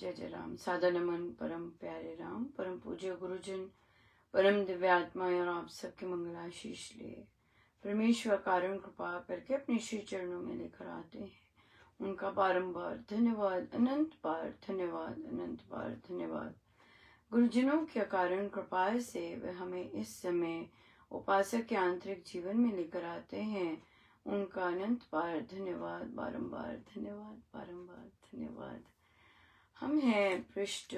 जय जय राम। सादा नमन परम प्यारे राम, परम पूज्य गुरुजन, परम दिव्यात्माएं और आप सबके मंगलाशीष लिए परमेश्वर कारण कृपा करके अपने श्री चरणों में लेकर आते हैं। उनका बारंबार धन्यवाद, अनंत बार धन्यवाद, अनंत बार धन्यवाद। गुरुजनों के कारण कृपा से वे हमें इस समय उपासक के आंतरिक जीवन में लेकर आते हैं। उनका अनंत बार धन्यवाद, बारंबार धन्यवाद, बारंबार धन्यवाद। हम हैं पृष्ठ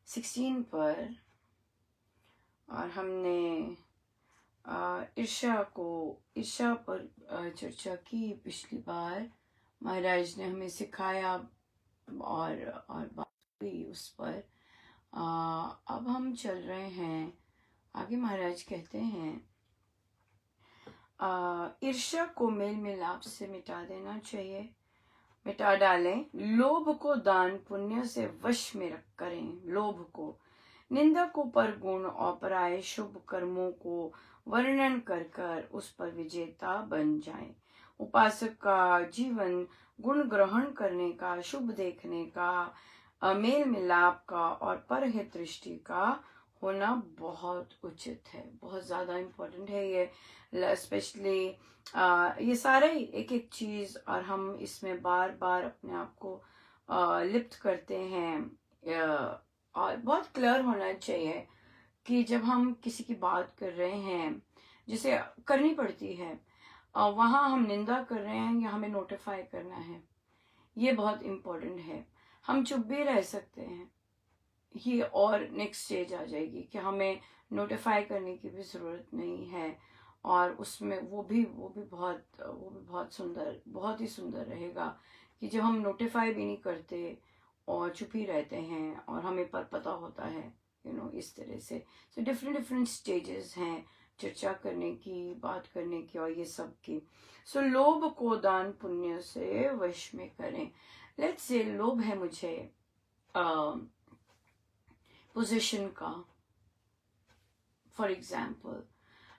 16 पर और हमने ईर्ष्या पर चर्चा की। पिछली बार महाराज ने हमें सिखाया और बात हुई उस पर। अब हम चल रहे हैं आगे। महाराज कहते हैं ईर्ष्या को मेल मिलाप से मिटा देना चाहिए, मिटा डालें। लोभ को दान पुण्य से वश में रख करें। लोभ को, निंदा को, पर गुण और पराये शुभ कर्मों को वर्णन कर कर उस पर विजेता बन जाएं। उपासक का जीवन गुण ग्रहण करने का, शुभ देखने का, मेल मिलाप का और परहित दृष्टि का होना बहुत उचित है, बहुत ज्यादा इम्पोर्टेंट है ये। स्पेशली ये सारे एक एक चीज और हम इसमें बार बार अपने आप को लिप्त करते हैं। और बहुत क्लियर होना चाहिए कि जब हम किसी की बात कर रहे हैं जिसे करनी पड़ती है, वहां हम निंदा कर रहे हैं या हमें नोटिफाई करना है, ये बहुत इम्पोर्टेंट है। हम चुप भी रह सकते हैं, ये और नेक्स्ट स्टेज आ जाएगी कि हमें नोटिफाई करने की भी जरूरत नहीं है। और उसमें वो भी बहुत सुंदर, बहुत ही सुंदर रहेगा कि जब हम नोटिफाई भी नहीं करते और चुप ही रहते हैं और हमें पर पता होता है, इस तरह से। सो डिफरेंट स्टेजेस हैं चर्चा करने की, बात करने की और ये सब की। सो लोभ को दान पुण्य से वश में करें। लेट्स से लोभ है मुझे पोजीशन का। फॉर एग्जाम्पल,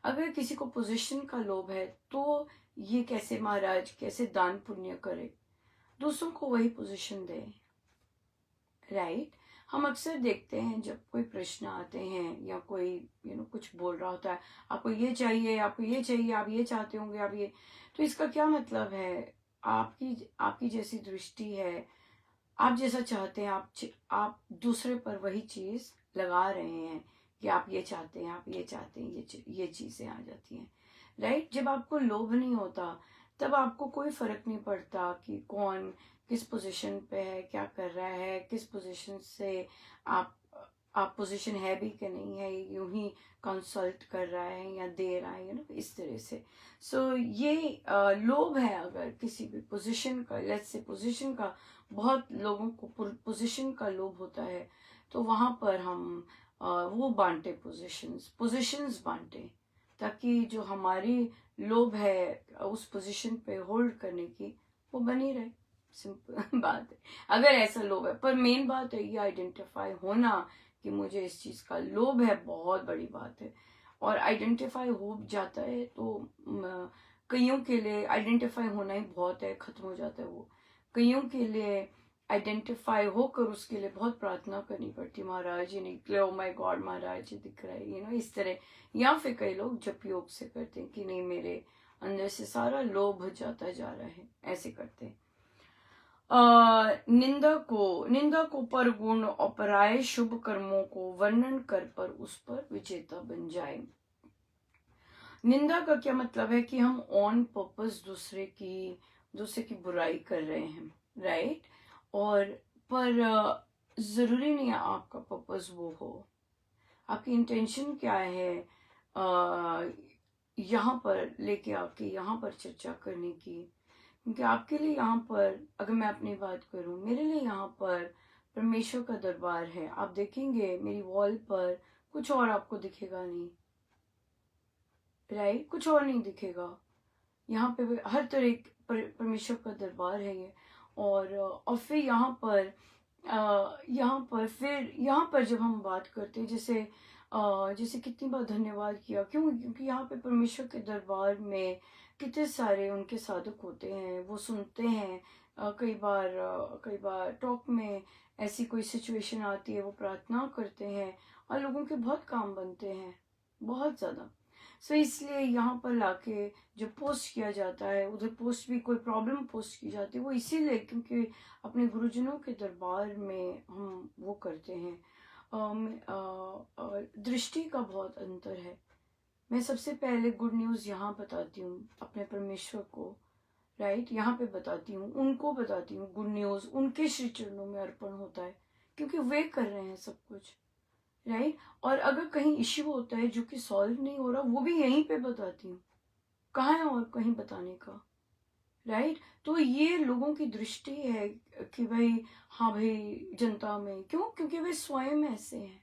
अगर किसी को पोजीशन का लोभ है तो ये कैसे महाराज, कैसे दान पुण्य करे, दूसरों को वही पोजीशन दे, राइट? हम अक्सर देखते हैं जब कोई प्रश्न आते हैं या कोई कुछ बोल रहा होता है, आपको ये चाहिए, आपको ये चाहिए, आप ये चाहते होंगे, आप ये, तो इसका क्या मतलब है? आपकी जैसी दृष्टि है, आप जैसा चाहते हैं, आप दूसरे पर वही चीज लगा रहे हैं कि आप ये चाहते हैं, आप ये चाहते हैं, ये चीजें आ जाती हैं, राइट? जब आपको लोभ नहीं होता तब आपको कोई फर्क नहीं पड़ता कि कौन किस पोजीशन पे है, क्या कर रहा है, किस पोजीशन से आप पोजीशन है भी कि नहीं है, यूं ही कंसल्ट कर रहा है या दे रहा है, इस तरह से। सो ये लोभ है अगर किसी भी पोजीशन का, लेट्स से पोजीशन का, बहुत लोगों को पोजीशन का लोभ होता है, तो वहां पर हम वो बांटे, पोजीशंस बांटे, ताकि जो हमारी लोभ है उस पोजीशन पे होल्ड करने की, वो बनी रहे। सिंपल बात है, अगर ऐसा लोभ है। पर मेन बात है ये आइडेंटिफाई होना कि मुझे इस चीज का लोभ है, बहुत बड़ी बात है। और आइडेंटिफाई हो जाता है तो कईयों के लिए आइडेंटिफाई होना ही बहुत है, खत्म हो जाता है वो। कईयों के लिए आइडेंटिफाई होकर उसके लिए बहुत प्रार्थना करनी पड़ती, महाराज ये निकले, ओ माय गॉड महाराज ये दिख रहा है, इस तरह। या फिर कई लोग जप योग से करते हैं कि नहीं, मेरे अंदर से सारा लोभ जाता जा रहा है, ऐसे करते हैं। निंदा को, पर गुण और पराये शुभ कर्मों को वर्णन कर पर उस पर विजेता बन जाए। निंदा का क्या मतलब है कि हम ऑन पर्पस दूसरे की बुराई कर रहे हैं, राइट? और पर जरूरी नहीं है आपका पर्पस वो हो। आपकी इंटेंशन क्या है यहाँ पर लेके आके यहाँ पर चर्चा करने की? क्योंकि आपके लिए यहाँ पर, अगर मैं अपनी बात करूं, मेरे लिए यहाँ पर परमेश्वर का दरबार है। आप देखेंगे मेरी वॉल पर कुछ और आपको दिखेगा नहीं, राइट? कुछ और नहीं दिखेगा। यहाँ पे हर तरह परमेश्वर का दरबार है ये। और फिर यहाँ पर जब हम बात करते हैं, जैसे कितनी बार धन्यवाद किया, क्योंकि यहाँ पे परमेश्वर के दरबार में कितने सारे उनके साधक होते हैं, वो सुनते हैं कई बार टॉक में ऐसी कोई सिचुएशन आती है, वो प्रार्थना करते हैं और लोगों के बहुत काम बनते हैं, बहुत ज़्यादा। सो इसलिए यहाँ पर लाके जो पोस्ट किया जाता है, उधर पोस्ट भी कोई प्रॉब्लम पोस्ट की जाती है, वो इसीलिए क्योंकि अपने गुरुजनों के दरबार में हम वो करते हैं। दृष्टि का बहुत अंतर है। मैं सबसे पहले गुड न्यूज़ यहाँ बताती हूँ अपने परमेश्वर को, राइट, यहाँ पे बताती हूँ, उनको बताती हूँ गुड न्यूज़, उनके श्री चरणों में अर्पण होता है क्योंकि वे कर रहे हैं सब कुछ, राइट। और अगर कहीं इश्यू होता है जो कि सॉल्व नहीं हो रहा, वो भी यहीं पे बताती हूँ, कहाँ है और कहीं बताने का, राइट। तो ये लोगों की दृष्टि है कि भाई हाँ भाई जनता में क्यों, क्योंकि वे स्वयं ऐसे हैं।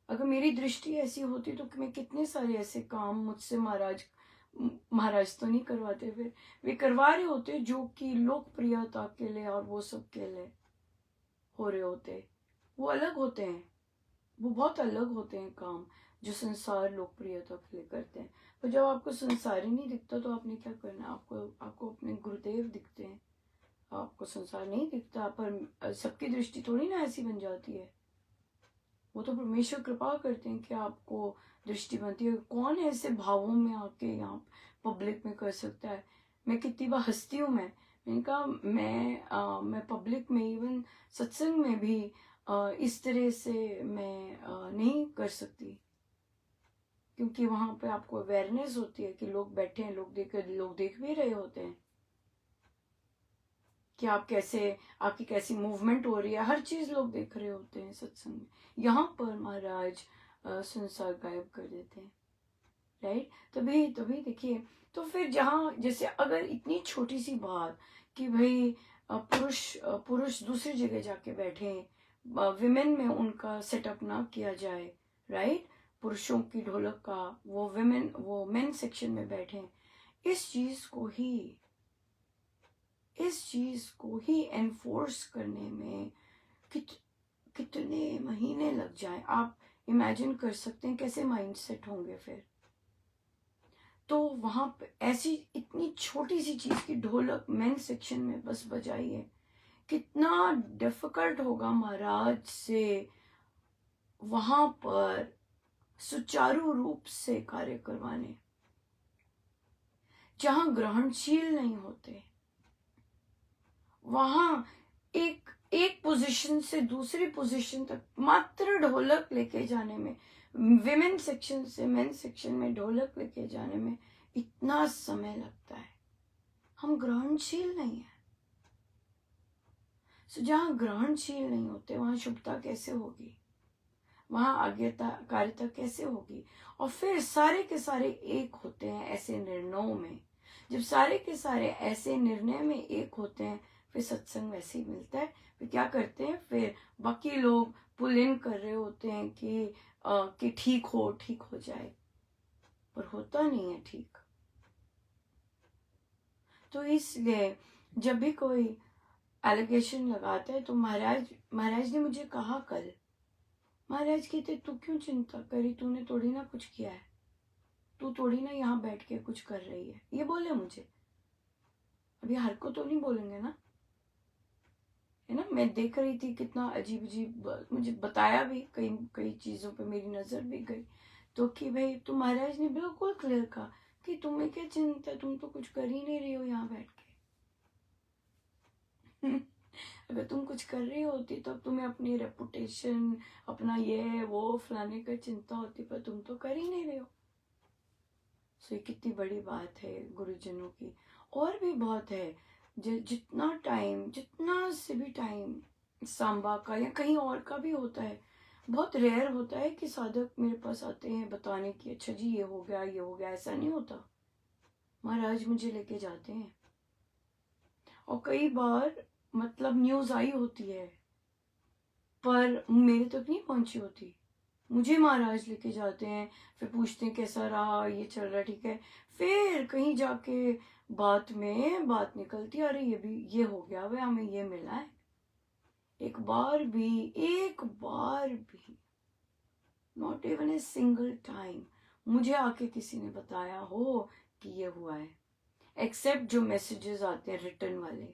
अगर मेरी दृष्टि ऐसी होती तो मैं कितने सारे ऐसे काम मुझसे महाराज तो नहीं करवाते, फिर वे करवा रहे होते जो कि लोकप्रियता के लिए और वो सब के लिए हो रहे होते। वो अलग होते हैं, वो बहुत अलग होते हैं काम जो संसार लोकप्रियता के लिए करते हैं। पर जब आपको संसार ही नहीं दिखता तो आपने क्या करना, आपको अपने गुरुदेव दिखते हैं, आपको संसार नहीं दिखता। पर सबकी दृष्टि थोड़ी ना ऐसी बन जाती है, वो तो परमेश्वर कृपा करते हैं कि आपको दृष्टि बनती है। कौन ऐसे भावों में आके यहाँ पब्लिक में कर सकता है। मैं कितनी बार हंसती हूँ, मैंने कहा मैं पब्लिक में इवन सत्संग में भी इस तरह से मैं नहीं कर सकती, क्योंकि वहां पे आपको अवेयरनेस होती है कि लोग बैठे हैं, लोग देख भी रहे होते हैं कि आपकी कैसी मूवमेंट हो रही है, हर चीज लोग देख रहे होते हैं सत्संग में। यहाँ पर महाराज संसार गायब कर देते हैं, राइट। तभी तभी देखिए, तो फिर जहाँ जैसे अगर इतनी छोटी सी बात कि भाई पुरुष दूसरी जगह जाके बैठे, विमेन में उनका सेटअप ना किया जाए, राइट, पुरुषों की ढोलक का वो मेन सेक्शन में बैठे, इस चीज को ही एनफोर्स करने में कितने महीने लग जाए, आप इमेजिन कर सकते हैं कैसे माइंड सेट होंगे फिर। तो वहां पे ऐसी इतनी छोटी सी चीज की ढोलक मेन सेक्शन में बस बजाई है, कितना डिफिकल्ट होगा महाराज से वहां पर सुचारू रूप से कार्य करवाने, जहां ग्रहणशील नहीं होते, वहां एक एक पोजीशन से दूसरी पोजीशन तक मात्र ढोलक लेके जाने में, विमेन सेक्शन से मेन सेक्शन में ढोलक लेके जाने में इतना समय लगता है। हम ग्रहणशील नहीं है। जहां ग्रहणशील नहीं होते वहां शुभता कैसे होगी, वहां आज्ञता कारिता कैसे होगी। और फिर सारे के सारे एक होते हैं ऐसे निर्णयों में, जब सारे के सारे ऐसे निर्णय में एक होते हैं, फिर सत्संग वैसे ही मिलता है। फिर क्या करते हैं, फिर बाकी लोग पुल इन कर रहे होते हैं कि ठीक हो जाए, पर होता नहीं है ठीक। तो इसलिए जब भी कोई एलिगेशन लगाता है तो महाराज ने मुझे कहा कल, महाराज कहते तू क्यों चिंता करी, तूने थोड़ी ना कुछ किया है, तू थोड़ी ना यहाँ बैठ के कुछ कर रही है, ये बोले मुझे। अभी हर को तो नहीं बोलेंगे ना, है ना। मैं देख रही थी कितना अजीब अजीब, मुझे बताया भी, कई कई चीजों पे मेरी नजर भी गई, तो कि भाई तो महाराज ने बिल्कुल क्लियर कहा कि तुम्हें क्या चिंता, तुम तो कुछ कर ही नहीं रही हो यहाँ बैठ के। अगर तुम कुछ कर रही होती तो तुम्हें अपनी रेपुटेशन, अपना ये वो फलाने का चिंता होती, पर तुम तो कर ही नहीं रहे हो। सो ये कितनी बड़ी बात है गुरुजनों की। और भी बहुत है, जितना से भी टाइम सांबा का या कहीं और का भी होता है, बहुत रेयर होता है कि साधक मेरे पास आते हैं बताने की, अच्छा जी ये हो गया, ऐसा नहीं होता। महाराज मुझे लेके जाते हैं, और कई बार मतलब न्यूज आई होती है पर मेरे तक नहीं पहुंची होती, मुझे महाराज लेके जाते हैं, फिर पूछते हैं कैसा रहा, ये चल रहा ठीक है, फिर कहीं जाके बात निकलती है, अरे ये हो गया, वे हमें ये मिला है। एक बार भी not even a single time मुझे आके किसी ने बताया हो कि ये हुआ है। एक्सेप्ट जो मैसेजेस आते हैं रिटर्न वाले।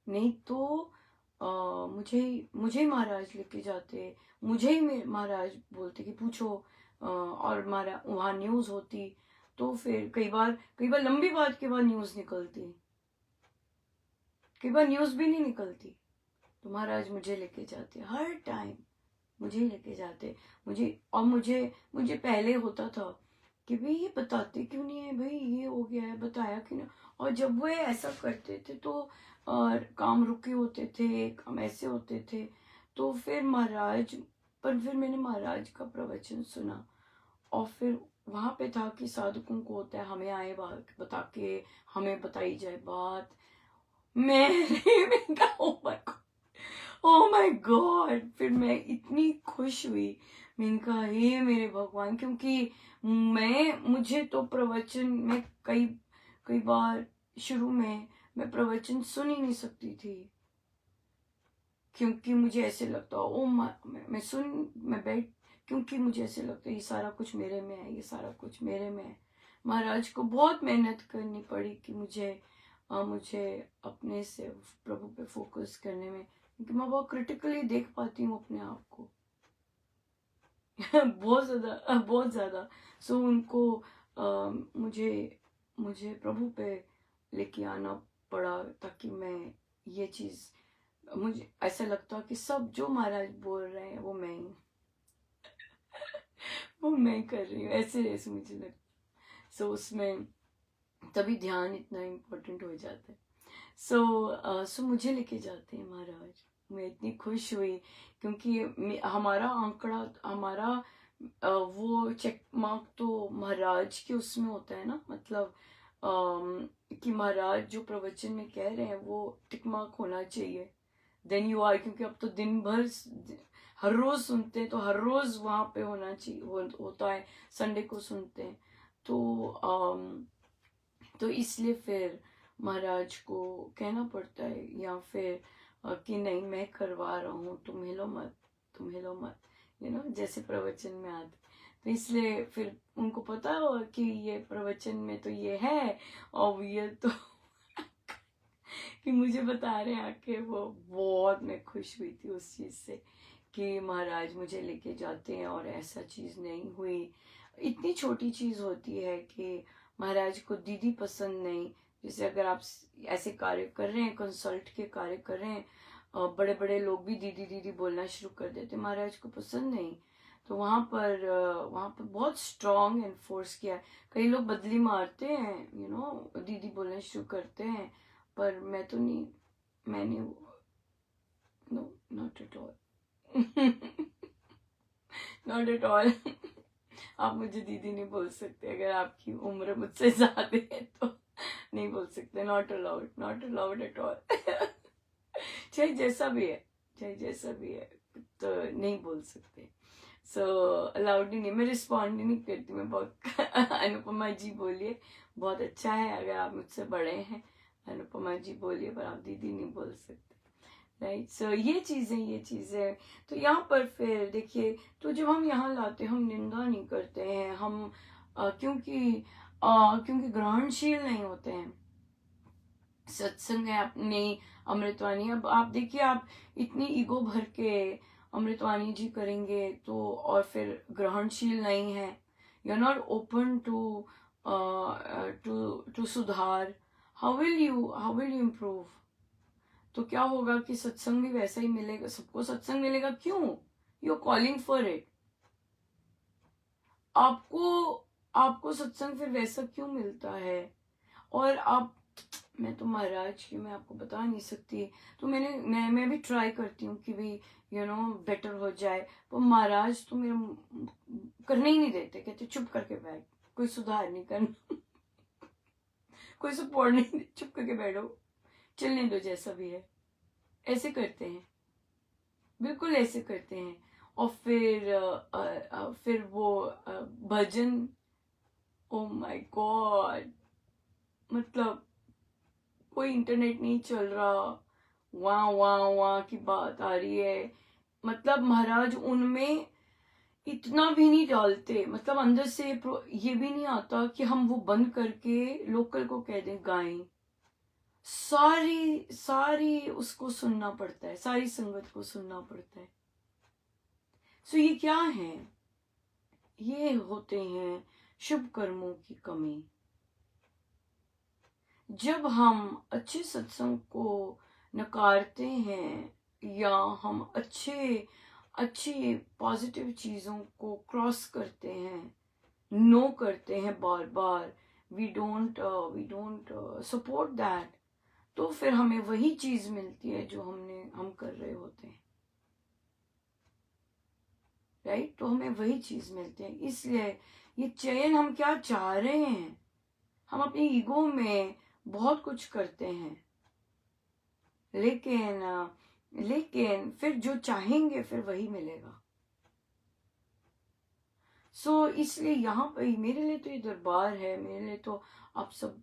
नहीं तो मुझे मुझे महाराज लेके जाते, मुझे ही महाराज बोलते कि पूछो, और महाराज वहाँ न्यूज़ होती, तो फिर कई बार लंबी बात के बाद न्यूज़ निकलती, कई बार न्यूज़ भी नहीं निकलती, तो महाराज मुझे लेके जाते हर टाइम, मुझे ही लेके जाते। मुझे मुझे पहले होता था कि भाई ये बताते क्यों नहीं है, भाई ये हो गया है, बताया क्यों नहीं। और जब वो ऐसा करते थे तो काम रुके होते थे, काम ऐसे होते थे, तो फिर फिर मैंने महाराज का प्रवचन सुना, और फिर वहां पे था कि साधुओं को होता है हमें आए बात बता के, हमें बताई जाए बात। मैं कहा ओ माय गॉड, फिर मैं इतनी खुश हुई, मैंने कहा हे मेरे भगवान, क्योंकि मुझे तो प्रवचन में कई बार शुरू में मैं प्रवचन सुन ही नहीं सकती थी, क्योंकि मुझे ऐसे लगता ओ मैं बैठ, क्योंकि मुझे ऐसे लगता है ये सारा कुछ मेरे में है, ये सारा कुछ मेरे में है। महाराज को बहुत मेहनत करनी पड़ी कि मुझे अपने से प्रभु पे फोकस करने में, क्योंकि मैं बहुत क्रिटिकली देख पाती हूँ अपने आप को बहुत ज्यादा। सो उनको मुझे मुझे प्रभु पे लेके आना पड़ा, ताकि मैं ये चीज, मुझे ऐसा लगता कि सब जो महाराज बोल रहे हैं वो मैं ही वो मैं कर रही हूँ, ऐसे ऐसे मुझे लगता। सो उसमें तभी ध्यान इतना इम्पोर्टेंट हो जाता है। सो मुझे लेके जाते हैं महाराज, मैं इतनी खुश हुई, क्योंकि हमारा आंकड़ा, हमारा वो चेक मार्क तो महाराज के उसमें होता है ना, मतलब कि महाराज जो प्रवचन में कह रहे हैं वो टिक मार्क होना चाहिए, देन यू आर, क्योंकि अब तो दिन भर हर रोज सुनते हैं, तो हर रोज वहां पे होना चाहिए, होता है, संडे को सुनते हैं, तो इसलिए फिर महाराज को कहना पड़ता है, या फिर कि नहीं मैं करवा रहा हूँ, तुम हिलो मत, तुम हिलो मत, जैसे प्रवचन में आते, तो इसलिए फिर उनको पता हो कि ये प्रवचन में तो ये है, और ये तो कि मुझे बता रहे हैं आके, वो बहुत मैं खुश हुई थी उस चीज से कि महाराज मुझे लेके जाते हैं, और ऐसा चीज नहीं हुई। इतनी छोटी चीज होती है कि महाराज को दीदी पसंद नहीं, जैसे अगर आप ऐसे कार्य कर रहे हैं, कंसल्ट के कार्य कर रहे हैं, बड़े बड़े लोग भी दीदी दीदी बोलना शुरू कर देते, महाराज को पसंद नहीं, तो वहां पर बहुत स्ट्रांग एनफोर्स किया। कई लोग बदली मारते हैं, दीदी बोलना शुरू करते हैं, पर मैं तो नहीं, मैंने no, not at all not at all आप मुझे दीदी नहीं बोल सकते, अगर आपकी उम्र मुझसे ज्यादा है तो नहीं बोल सकते, not allowed, not allowed at all चाहे जैसा भी है, चाहे जैसा भी है, तो नहीं बोल सकते। सो अलाउड ही नहीं, मैं रिस्पॉन्ड ही नहीं करती, मैं बहुत अनुपमा जी बोलिए, बहुत अच्छा है, अगर आप मुझसे बड़े हैं अनुपमा जी बोलिए, पर आप दीदी नहीं बोल सकते, राइट। सो ये चीजें तो यहाँ पर फिर देखिए, तो जब हम यहाँ लाते, हम निंदा नहीं करते हैं, हम क्योंकि ग्रहणशील नहीं होते हैं, सत्संग है अपने अमृतवाणी। अब आप देखिए, आप इतनी ईगो भर के अमृतवाणी जी करेंगे तो, और फिर ग्रहणशील नहीं है, you are not open to सुधार, हाउ विल यू इम्प्रूव? तो क्या होगा कि सत्संग भी वैसा ही मिलेगा, सबको सत्संग मिलेगा, क्यों? You are calling for it, आपको आपको सत्संग फिर वैसा क्यों मिलता है? और आप, मैं तो महाराज की मैं आपको बता नहीं सकती, तो मैं भी ट्राई करती हूँ कि भी बेटर हो जाए, पर महाराज तो मेरा करने ही नहीं देते, कहते चुप करके बैठ, कोई सुधार नहीं करना कोई सपोर्ट नहीं, चुप करके बैठो, चलने दो जैसा भी है, ऐसे करते हैं, बिल्कुल ऐसे करते हैं। और फिर वो भजन, ओ माय गॉड, मतलब कोई इंटरनेट नहीं चल रहा, वहाँ वहाँ वहाँ की बात आ रही है, मतलब महाराज उनमें इतना भी नहीं डालते, मतलब अंदर से ये भी नहीं आता कि हम वो बंद करके लोकल को कह दें गाएं। सारी सारी उसको सुनना पड़ता है, सारी संगत को सुनना पड़ता है। सो ये क्या है? ये होते हैं शुभ कर्मों की कमी। जब हम अच्छे सत्संग को नकारते हैं या हम अच्छी पॉजिटिव चीजों को क्रॉस करते हैं, नो करते हैं बार बार, वी डोंट सपोर्ट दैट, तो फिर हमें वही चीज मिलती है जो हम कर रहे होते हैं, राइट? तो हमें वही चीज मिलती है। इसलिए ये चयन हम क्या चाह रहे हैं? हम अपनी ईगो में बहुत कुछ करते हैं, लेकिन फिर जो चाहेंगे फिर वही मिलेगा। इसलिए यहाँ पर मेरे लिए तो ये दरबार है, मेरे लिए तो आप सब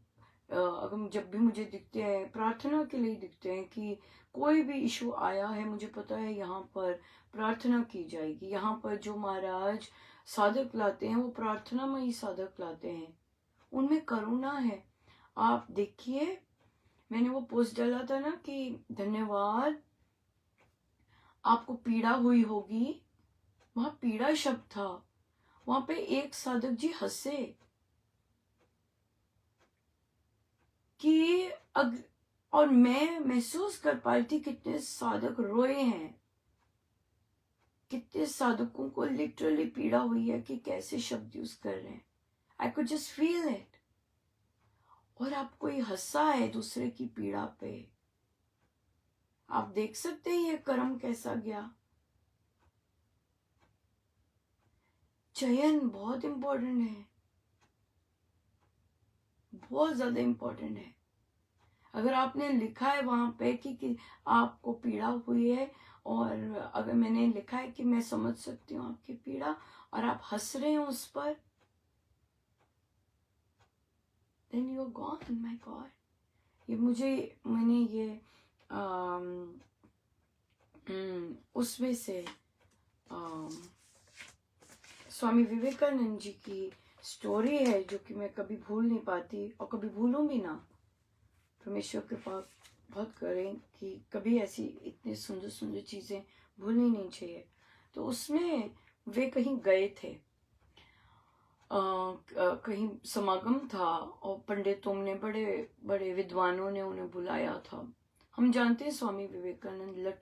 अगर जब भी मुझे दिखते हैं, प्रार्थना के लिए दिखते हैं कि कोई भी इशू आया है, मुझे पता है यहाँ पर प्रार्थना की जाएगी। यहाँ पर जो महाराज साधक लाते हैं वो प्रार्थना में ही साधक लाते हैं, उनमें करुणा है। आप देखिए, मैंने वो पोस्ट डाला था ना कि धन्यवाद, आपको पीड़ा हुई होगी, वहां पीड़ा शब्द था, वहां पे एक साधक जी हंसे कि और मैं महसूस कर पाई थी कितने साधक रोए हैं, कितने साधकों को लिटरली पीड़ा हुई है कि कैसे शब्द यूज कर रहे हैं। I could just feel it. और आप कोई हंसा है दूसरे की पीड़ा पे, आप देख सकते हैं ये कर्म कैसा गया। चयन बहुत इंपॉर्टेंट है, बहुत ज्यादा इंपॉर्टेंट है। अगर आपने लिखा है वहां पे कि आपको पीड़ा हुई है, और अगर मैंने लिखा है कि मैं समझ सकती हूँ आपकी पीड़ा, और आप हंस रहे हैं उस पर, then you are gone, my God। मैंने ये उसमें से स्वामी विवेकानंद जी की स्टोरी है जो कि मैं कभी भूल नहीं पाती और कभी भूलूं भी ना। परमेश्वर कृपा बहुत करें कि कभी ऐसी इतनी सुंदर सुंदर चीजें भूलनी नहीं चाहिए। तो उसमें वे कहीं गए थे, कहीं समागम था, और पंडितों ने, बड़े बड़े विद्वानों ने उन्हें बुलाया था। हम जानते हैं स्वामी विवेकानंद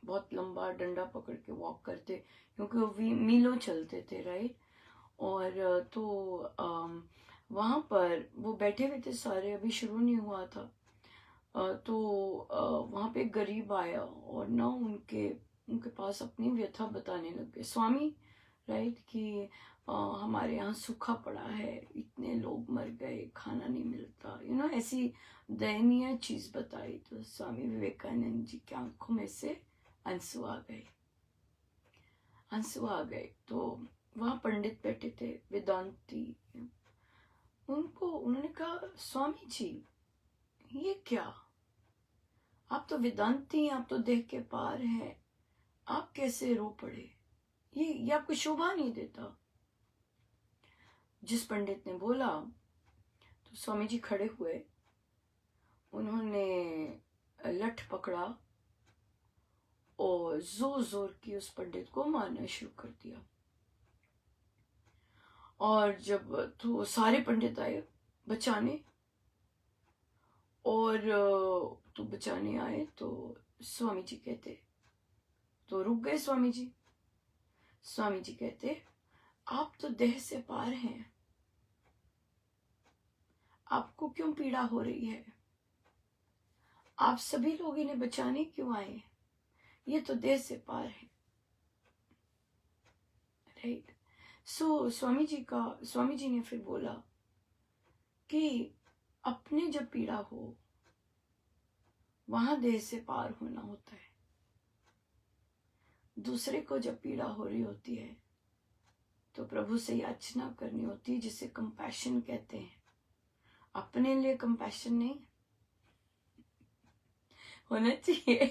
बहुत लंबा डंडा पकड़ के वॉक करते, क्योंकि वो मीलों चलते थे, राइट? और तो वहां पर वो बैठे हुए थे सारे, अभी शुरू नहीं हुआ था। तो वहां पे एक गरीब आया और ना उनके पास अपनी व्यथा बताने लगे, स्वामी, राइट, कि हमारे यहाँ सूखा पड़ा है, इतने लोग मर गए, खाना नहीं मिलता, ऐसी दयनीय चीज बताई। तो स्वामी विवेकानंद जी की आंखों में से आंसू आ गए। तो वहां पंडित बैठे थे, वेदांती, उन्होंने कहा, स्वामी जी, ये क्या, आप तो वेदांती हैं, आप तो देह के पार हैं, आप कैसे रो पड़े, ये आपको शोभा नहीं देता। जिस पंडित ने बोला, तो स्वामी जी खड़े हुए, उन्होंने लठ पकड़ा और जोर जोर की उस पंडित को मारना शुरू कर दिया। और जब तो सारे पंडित आए बचाने, और तो बचाने आए, तो स्वामी जी कहते, तो रुक गए स्वामी जी। स्वामी जी कहते, आप तो देह से पार हैं, आपको क्यों पीड़ा हो रही है, आप सभी लोग इन्हें बचाने क्यों आए, ये तो देह से पार है, राइट? स्वामी जी ने फिर बोला कि अपने जब पीड़ा हो वहां देह से पार होना होता है, दूसरे को जब पीड़ा हो रही होती है तो प्रभु से याचना करनी होती है, जिसे कंपैशन कहते हैं। अपने लिए कंपैशन नहीं होना चाहिए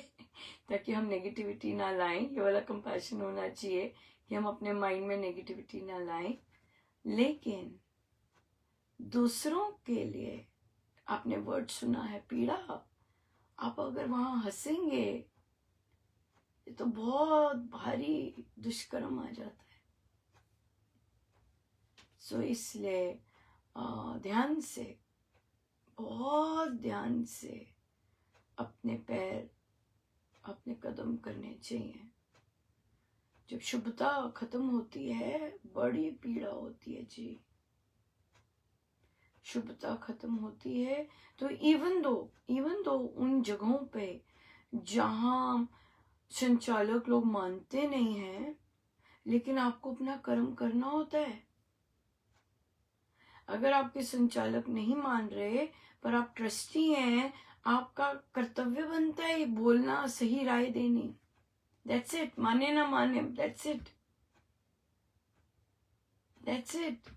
ताकि हम नेगेटिविटी ना लाएं, ये वाला कंपैशन होना चाहिए कि हम अपने माइंड में नेगेटिविटी ना लाएं, लेकिन दूसरों के लिए आपने वर्ड सुना है पीड़ा, आप अगर वहां हंसेंगे ये तो बहुत भारी दुष्कर्म आ जाता है। सो इसलिए ध्यान से, बहुत ध्यान से अपने पैर, अपने कदम करने चाहिए। जब शुभता खत्म होती है बड़ी पीड़ा होती है जी। शुभता खत्म होती है तो इवन दो उन जगहों पे जहां संचालक लोग मानते नहीं हैं, लेकिन आपको अपना कर्म करना होता है। अगर आपके संचालक नहीं मान रहे पर आप ट्रस्टी हैं, आपका कर्तव्य बनता है बोलना, सही राय देनी। That's it. माने ना माने, दैट्स इट, दैट्स इट।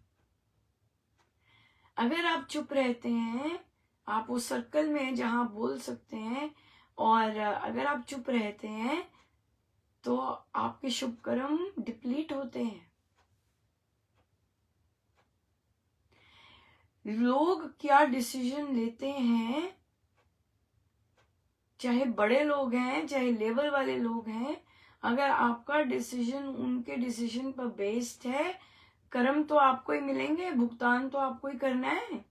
अगर आप चुप रहते हैं, आप उस सर्कल में जहां आप बोल सकते हैं, और अगर आप चुप रहते हैं तो आपके शुभ कर्म डिप्लीट होते हैं। लोग क्या डिसीजन लेते हैं, चाहे बड़े लोग हैं चाहे लेवल वाले लोग हैं, अगर आपका डिसीजन उनके डिसीजन पर बेस्ड है, कर्म तो आपको ही मिलेंगे, भुगतान तो आपको ही करना है,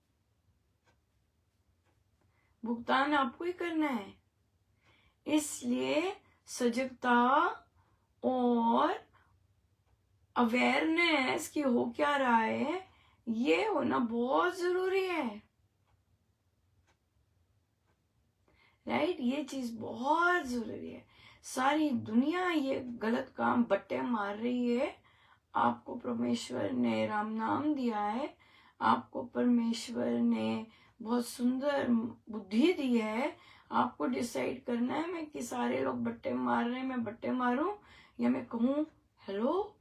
भुगतान आपको ही करना है। इसलिए सजगता और अवेयरनेस कि हो क्या रहा है, ये होना बहुत जरूरी है। राइट, ये चीज बहुत जरूरी है। सारी दुनिया ये गलत काम बट्टे मार रही है। आपको परमेश्वर ने राम नाम दिया है, आपको परमेश्वर ने बहुत सुंदर बुद्धि दी है। आपको डिसाइड करना है मैं कि सारे लोग बट्टे मार रहे हैं, मैं बट्टे मारूं, या मैं कहूं हेलो।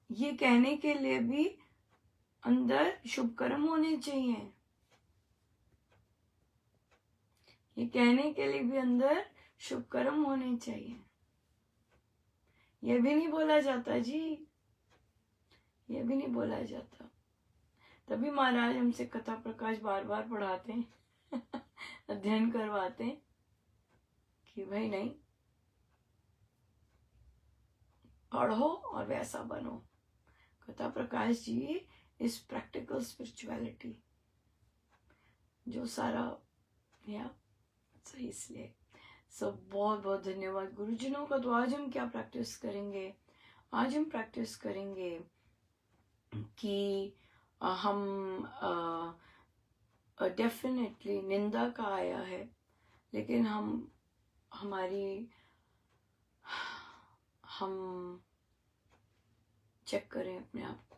ये कहने के लिए भी अंदर शुभ कर्म होने चाहिए। ये कहने के लिए भी अंदर शुभ कर्म होने चाहिए। ये भी नहीं बोला जाता जी, ये भी नहीं बोला जाता। तभी महाराज हमसे कथा प्रकाश बार बार पढ़ाते हैं अध्ययन करवाते हैं कि भाई नहीं, पढ़ो और वैसा बनो। कथा प्रकाश जी इस प्रैक्टिकल स्पिरिचुअलिटी जो सारा या सही। इसलिए सब बहुत बहुत धन्यवाद गुरुजनों का। तो आज हम क्या प्रैक्टिस करेंगे? आज हम प्रैक्टिस करेंगे कि हम डेफिनेटली निंदा का आया है, लेकिन हम चेक करें अपने आप को।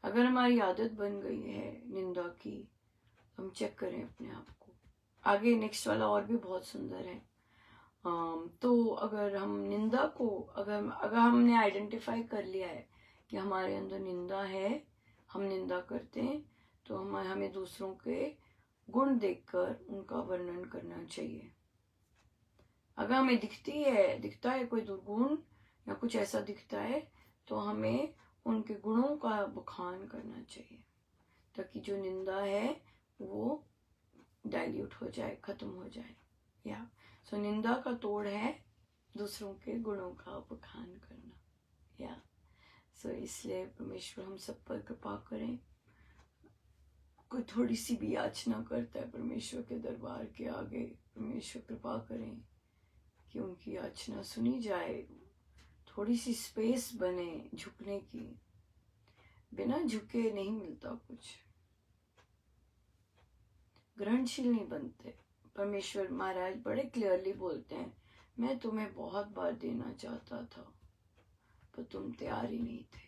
अगर हमारी आदत बन गई है निंदा की, हम चेक करें अपने आप को। आगे नेक्स्ट वाला और भी बहुत सुंदर है। तो अगर हम निंदा को, अगर हमने आइडेंटिफाई कर लिया है कि हमारे अंदर निंदा है, हम निंदा करते हैं, तो हमें दूसरों के गुण देखकर उनका वर्णन करना चाहिए। अगर हमें दिखता है कोई दुर्गुण या कुछ ऐसा दिखता है, तो हमें उनके गुणों का बखान करना चाहिए, ताकि जो निंदा है वो डाइल्यूट हो जाए, खत्म हो जाए। या सो निंदा का तोड़ है दूसरों के गुणों का बखान करना। या सो इसलिए परमेश्वर हम सब पर कृपा करें। कोई थोड़ी सी भी याचना करता है परमेश्वर के दरबार के आगे, परमेश्वर कृपा करें कि उनकी याचना सुनी जाए, थोड़ी सी स्पेस बने झुकने की। बिना झुके नहीं मिलता कुछ, ग्रहणशील नहीं बनते। परमेश्वर महाराज बड़े क्लियरली बोलते हैं, मैं तुम्हें बहुत बार देना चाहता था पर तुम तैयार ही नहीं थे,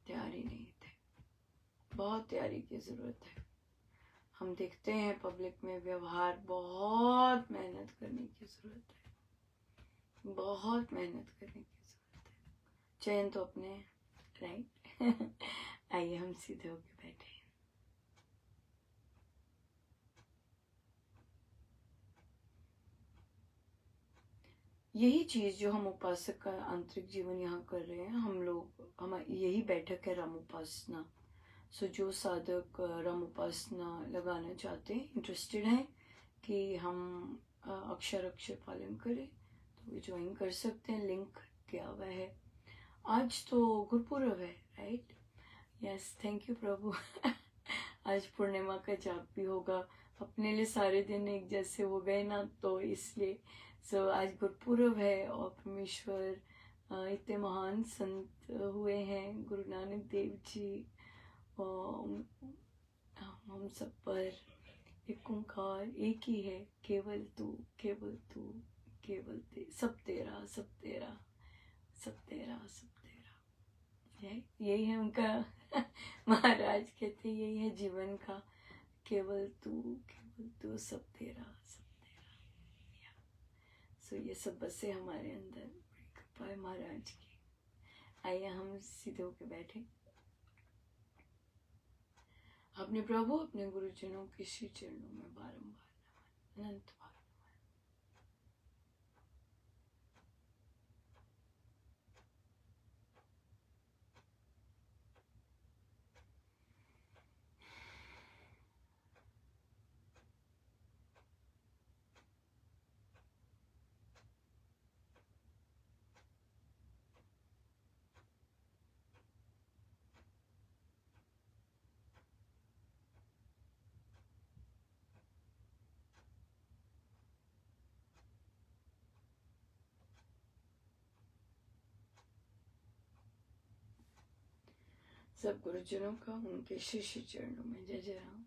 तैयार ही नहीं थे। बहुत तैयारी की जरूरत है। हम देखते हैं पब्लिक में व्यवहार, बहुत मेहनत करने की जरूरत है, बहुत मेहनत करने की जरूरत है। चयन तो अपने, राइट आइए हम सीधे होके बैठे। यही चीज जो हम उपासक का आंतरिक जीवन यहाँ कर रहे हैं, हम लोग, हम यही बैठक है राम उपासना। सो जो साधक राम उपासना लगाना चाहते हैं, इंटरेस्टेड हैं कि हम अक्षर अक्षर पालन करें, तो वे ज्वाइन कर सकते हैं, लिंक दिया हुआ है। आज तो गुरुपुरब है, राइट? यस, थैंक यू प्रभु। आज पूर्णिमा का जाप भी होगा। अपने लिए सारे दिन एक जैसे हो गए ना, तो इसलिए आज गुरुपुरब है और परमेश्वर इतने महान संत हुए हैं, गुरु नानक देव जी, और हम सब पर एक ओंकार एक ही है, केवल तू, केवल तू, केवल सब तेरा, सब तेरा, सब तेरा, सब तेरा। यही है उनका। महाराज कहते यही है जीवन का, केवल तू, सब तेरा, सब तेरा। सो ये सब बसे हमारे अंदर, बड़ी कृपा है महाराज की। आइए हम सीधे होके बैठे। अपने प्रभु, अपने गुरुजनों के श्री चरणों में बारंबार नमन, अनंत बार। सब गुरुजनों का उनके श्री श्री चरणों में जय जय राम।